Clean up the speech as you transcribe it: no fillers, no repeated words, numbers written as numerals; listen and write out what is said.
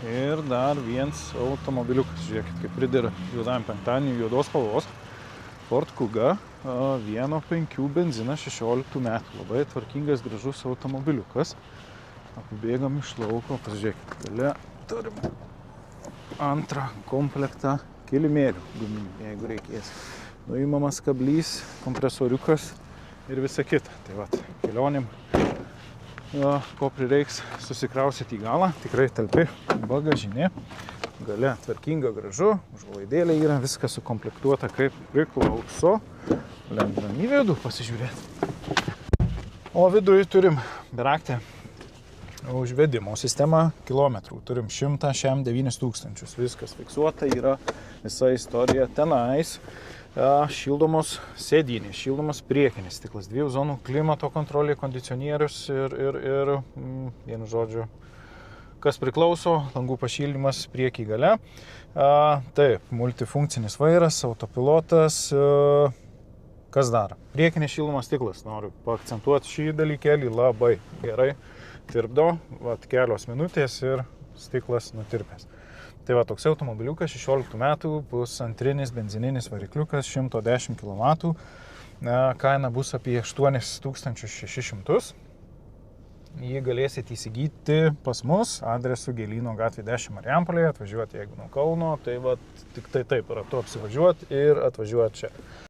Ir dar vienas automobiliukas, žiūrėkit, kaip pridėra juodam penktadienį juodos spalvos. Ford Kuga 1.5 benzinas 16 metų. Labai tvarkingas, gražus automobiliukas. Apibėgam iš lauko, pasižiūrėkit, gale turim antrą komplektą kilimėlių guminių, jeigu reikės. Nuimamas kablys, kompresoriukas ir visa kita. Tai vat, kelionėm, ko prireiks, susikrausit į galą. Tikrai talpi bagažinė. Gale tvarkinga, gražu, užuolaidėlė yra, viskas sukomplektuota kaip priklauso. Lendam į vidų pasižiūrėti. O viduje turim beraktę užvedimo sistemą kilometrų. Turim 109 tūkstančius. Viskas fiksuota yra, visa istorija tenais. Šildomos sėdynės, šildomas priekinis stiklas, 2 zonų klimato kontrolė, kondicionierius ir vienu žodžiu, kas priklauso, langų pašildymas priekį gale. Taip, multifunkcinis vairas, autopilotas. Kas dar? Priekinis šildomas stiklas, noriu paakcentuoti šį dalykėlį, labai gerai tirpdo, kelios minutės ir stiklas nutirpęs. Tai va, toks automobiliukas 16 metų, pusantrinis benzininis varikliukas, 110 kW, kaina bus apie 8600. Jį galėsit įsigyti pas mus, adresu Gėlyno gatvė 10 Marijampolėje, atvažiuoti jeigu nuo Kauno, tai va, tik tai taip, ratu apsivažiuoti ir atvažiuoti čia.